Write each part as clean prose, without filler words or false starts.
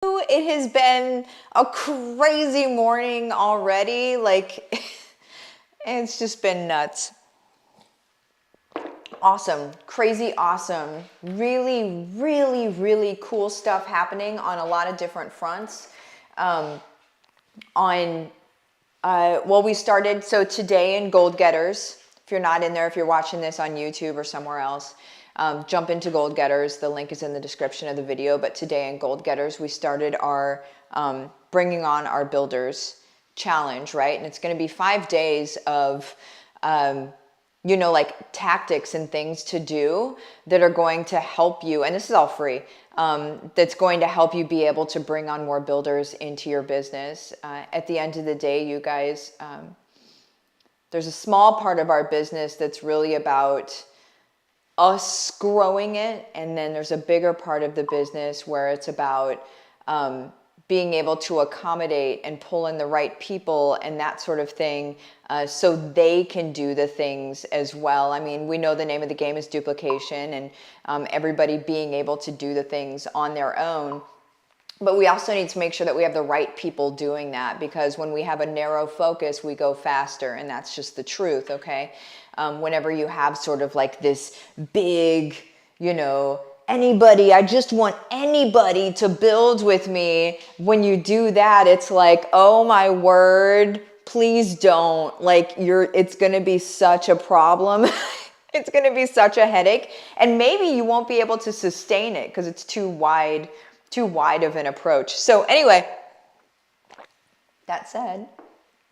It has been a crazy morning already. Like, it's just been nuts. Awesome. Crazy awesome. Really, really, really cool stuff happening on a lot of different fronts. We started, so today in Gold Getters, if you're not in there, if you're watching this on YouTube or somewhere else, jump into Gold Getters. The link is in the description of the video. But today in Gold Getters, we started our Bringing On Our Builders challenge, right? And it's going to be 5 days of, like tactics and things to do that are going to help you. And this is all free. That's going to help you be able to bring on more builders into your business. At the end of the day, you guys, there's a small part of our business that's really about us growing it, and then there's a bigger part of the business where it's about being able to accommodate and pull in the right people and that sort of thing, so they can do the things as well. I mean, we know the name of the game is duplication, and everybody being able to do the things on their own. But we also need to make sure that we have the right people doing that, because when we have a narrow focus, we go faster, and that's just the truth, okay? Whenever you have sort of like this big, anybody, I just want anybody to build with me. When you do that, it's like, oh my word, please don't. Like, it's going to be such a problem. It's going to be such a headache. And maybe you won't be able to sustain it because it's too wide of an approach. So anyway, that said,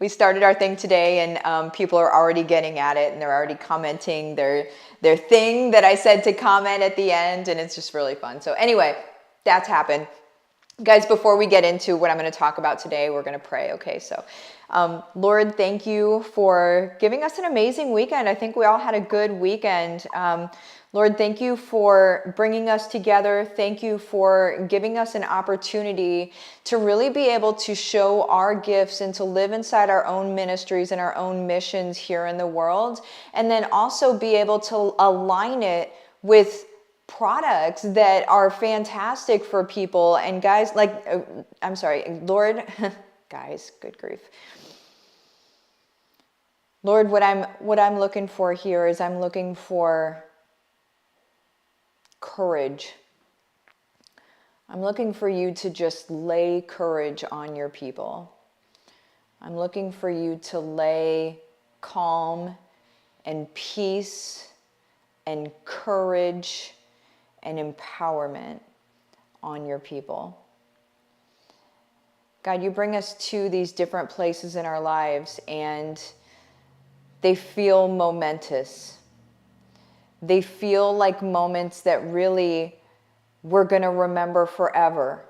we started our thing today, and people are already getting at it, and they're already commenting their thing that I said to comment at the end, and it's just really fun. So anyway, that's happened. Guys, before we get into what I'm going to talk about today, we're going to pray. Okay, so Lord, thank you for giving us an amazing weekend. I think we all had a good weekend. Lord, thank you for bringing us together. Thank you for giving us an opportunity to really be able to show our gifts and to live inside our own ministries and our own missions here in the world. And then also be able to align it with products that are fantastic for people. And guys, Lord, guys, good grief. Lord, what I'm looking for here is I'm looking for courage. I'm looking for you to just lay courage on your people. I'm looking for you to lay calm and peace and courage and empowerment on your people. God, you bring us to these different places in our lives, and they feel momentous. They feel like moments that really we're going to remember forever.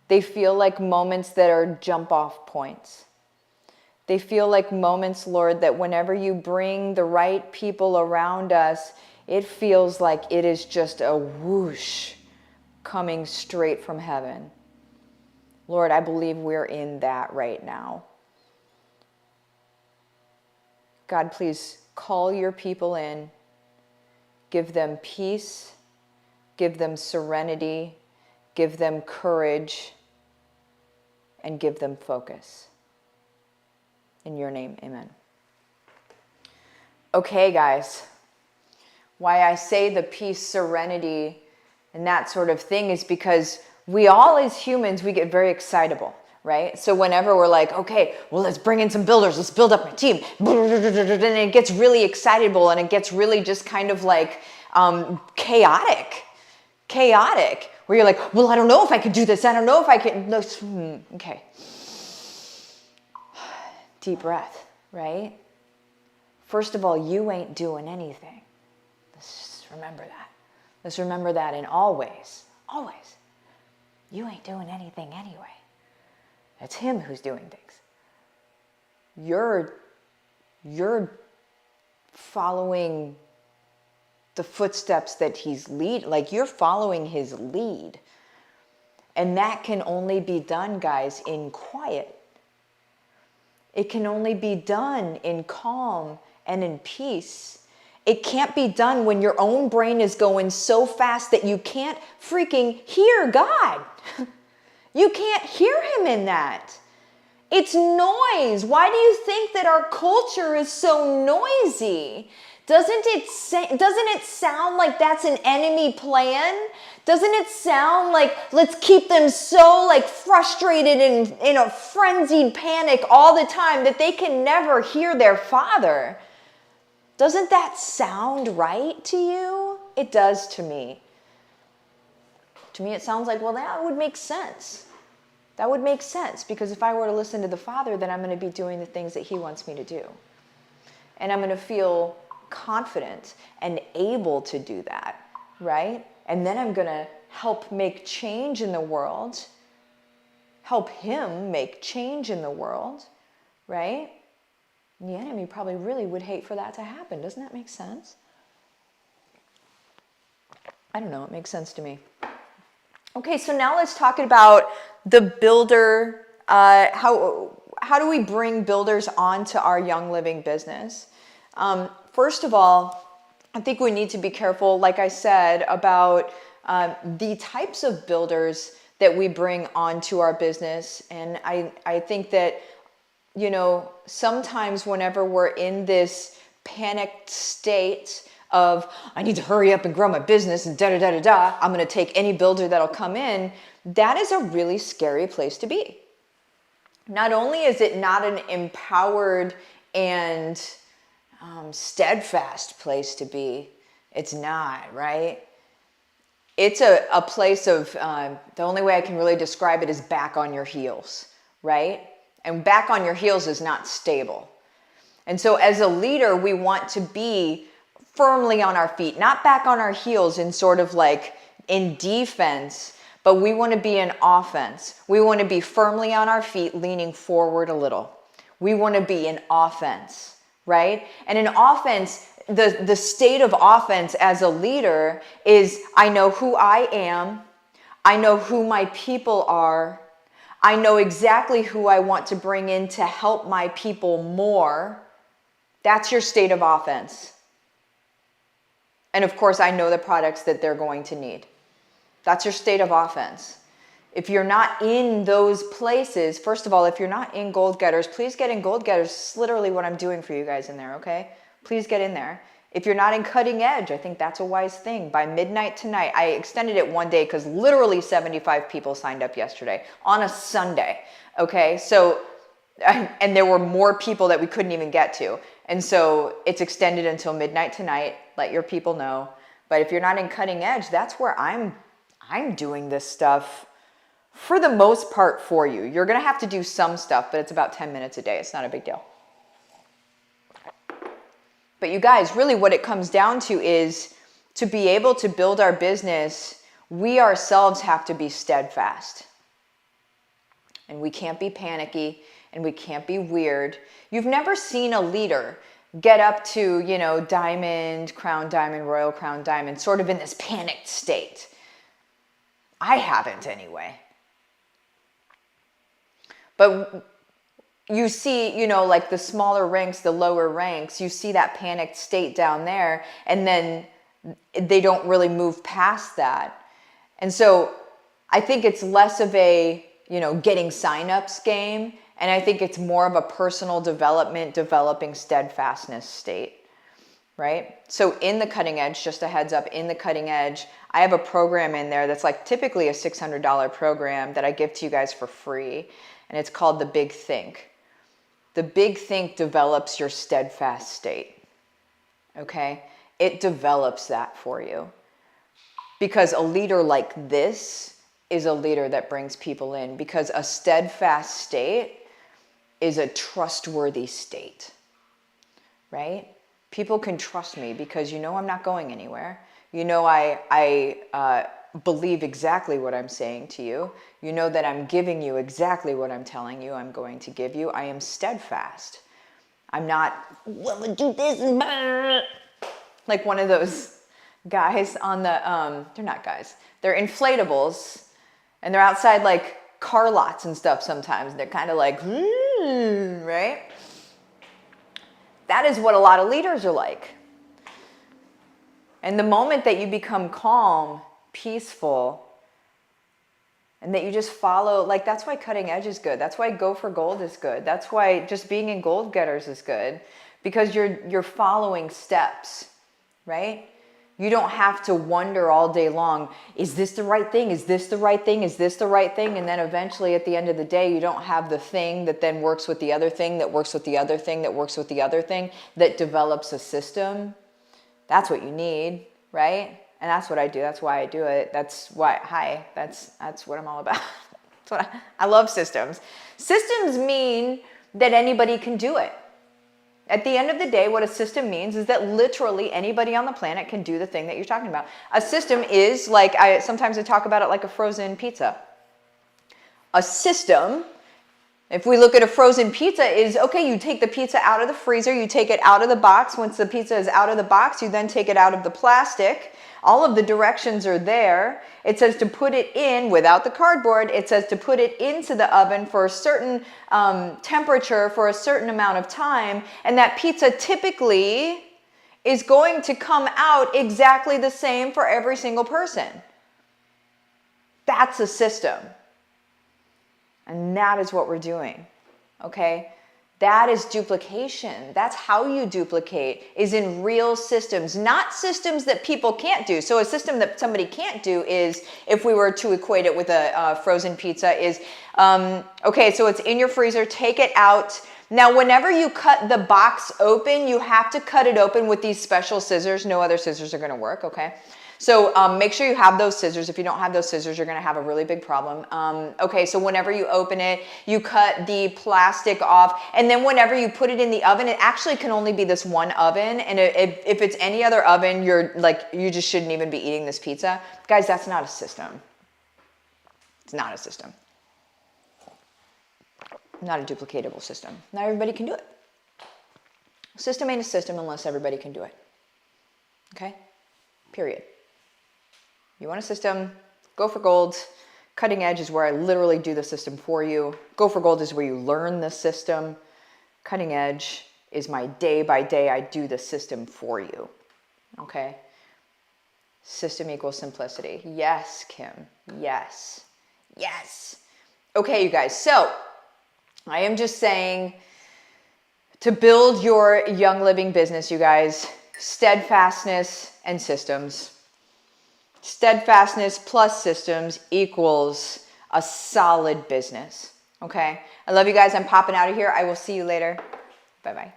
They feel like moments that are jump off points. They feel like moments, Lord, that whenever you bring the right people around us, it feels like it is just a whoosh coming straight from heaven. Lord, I believe we're in that right now. God, please call your people in. Give them peace, give them serenity, give them courage, and give them focus. In your name, amen. Okay, guys. Why I say the peace, serenity, and that sort of thing is because we all as humans, we get very excitable. Right? So whenever we're like, okay, well, let's bring in some builders. Let's build up my team. And it gets really excitable, and it gets really just kind of like chaotic, where you're like, well, I don't know if I could do this. I don't know if I can. Okay. Deep breath, right? First of all, you ain't doing anything. Let's just remember that. Let's remember that in all ways. Always. You ain't doing anything anyway. It's him who's doing things. You're following the footsteps that he's you're following his lead. And that can only be done, guys, in quiet. It can only be done in calm and in peace. It can't be done when your own brain is going so fast that you can't freaking hear God. You can't hear him in that. It's noise. Why do you think that our culture is so noisy? Doesn't it sound like that's an enemy plan? Doesn't it sound like let's keep them so like frustrated and in a frenzied panic all the time that they can never hear their Father? Doesn't that sound right to you? It does to me. To me, it sounds like, well, that would make sense. That would make sense, because if I were to listen to the Father, then I'm going to be doing the things that he wants me to do. And I'm going to feel confident and able to do that, right? And then I'm going to help make change in the world, help him make change in the world, right? And the enemy probably really would hate for that to happen. Doesn't that make sense? I don't know, it makes sense to me. Okay, so now let's talk about the builder. How do we bring builders onto our Young Living business? First of all, I think we need to be careful, like I said, about the types of builders that we bring onto our business. And I think that, you know, sometimes whenever we're in this panicked state of, I need to hurry up and grow my business and da-da-da-da-da, I'm going to take any builder that'll come in, that is a really scary place to be. Not only is it not an empowered and steadfast place to be, it's not, right? It's a place of, the only way I can really describe it is back on your heels, right? And back on your heels is not stable. And so as a leader, we want to be firmly on our feet, not back on our heels in sort of like in defense, but we want to be in offense. We want to be firmly on our feet, leaning forward a little. We want to be in offense, right? And in offense, the state of offense as a leader is, I know who I am. I know who my people are. I know exactly who I want to bring in to help my people more. That's your state of offense. And of course, I know the products that they're going to need. That's your state of offense. If you're not in those places, first of all, if you're not in Gold Getters, please get in Gold Getters. It's literally what I'm doing for you guys in there, okay? Please get in there. If you're not in Cutting Edge, I think that's a wise thing. By midnight tonight, I extended it one day because literally 75 people signed up yesterday on a Sunday, okay? So, and there were more people that we couldn't even get to. And so it's extended until midnight tonight. Let your people know. But if you're not in Cutting Edge, that's where I'm doing this stuff for the most part for you. You're going to have to do some stuff, but it's about 10 minutes a day. It's not a big deal. But you guys, really what it comes down to is to be able to build our business, we ourselves have to be steadfast. And we can't be panicky and we can't be weird. You've never seen a leader get up to, you know, diamond, crown diamond, royal crown diamond, sort of in this panicked state. I haven't anyway. But you see, you know, like the smaller ranks, the lower ranks, you see that panicked state down there, and then they don't really move past that. And so I think it's less of a, you know, getting signups game, and I think it's more of a personal development, developing steadfastness state, right? So in the Cutting Edge, just a heads up, in the Cutting Edge, I have a program in there that's like typically a $600 program that I give to you guys for free, and it's called The Big Think. The Big Think develops your steadfast state, okay? It develops that for you. Because a leader like this is a leader that brings people in, because a steadfast state is a trustworthy state, right? People can trust me because you know I'm not going anywhere. You know I believe exactly what I'm saying to you. You know that I'm giving you exactly what I'm telling you I'm going to give you. I am steadfast. I'm not, well, do this, like one of those guys on the, they're not guys, they're inflatables, and they're outside like car lots and stuff sometimes. They're kind of like, right? That is what a lot of leaders are like. And the moment that you become calm, peaceful, And that you just follow, like that's why cutting edge is good. That's why go for gold is good. That's why just being in gold getters is good, because you're following steps, right? You don't have to wonder all day long, is this the right thing? Is this the right thing? Is this the right thing? And then eventually at the end of the day, you don't have the thing that then works with the other thing, that works with the other thing, that works with the other thing, that develops a system. That's what you need, right? And that's what I do. That's why I do it. That's why, that's what I'm all about. That's what I love systems. Systems mean that anybody can do it. At the end of the day, what a system means is that literally anybody on the planet can do the thing that you're talking about. A system is like, sometimes I talk about it like a frozen pizza. A system, if we look at a frozen pizza, is, okay, you take the pizza out of the freezer, you take it out of the box. Once the pizza is out of the box, you then take it out of the plastic. All of the directions are there. It says to put it in without the cardboard. It says to put it into the oven for a certain temperature for a certain amount of time. And that pizza typically is going to come out exactly the same for every single person. That's a system. And that is what we're doing, okay? That is duplication. That's how you duplicate, is in real systems, not systems that people can't do. So a system that somebody can't do is, if we were to equate it with a frozen pizza, is, okay, so it's in your freezer, take it out. Now, whenever you cut the box open, you have to cut it open with these special scissors. No other scissors are gonna work, okay? So make sure you have those scissors. If you don't have those scissors, you're going to have a really big problem. Okay, so whenever you open it, you cut the plastic off. And then whenever you put it in the oven, it actually can only be this one oven. And if it's any other oven, you just shouldn't even be eating this pizza. Guys, that's not a system. It's not a system. Not a duplicatable system. Not everybody can do it. A system ain't a system unless everybody can do it. Okay? Period. You want a system, go for gold. Cutting edge is where I literally do the system for you. Go for gold is where you learn the system. Cutting edge is my day by day, I do the system for you. Okay? System equals simplicity. Yes, Kim. Yes. Yes. Okay, you guys. So I am just saying, to build your Young Living business, you guys, steadfastness and systems. Steadfastness plus systems equals a solid business. Okay? I love you guys. I'm popping out of here. I will see you later. Bye-bye.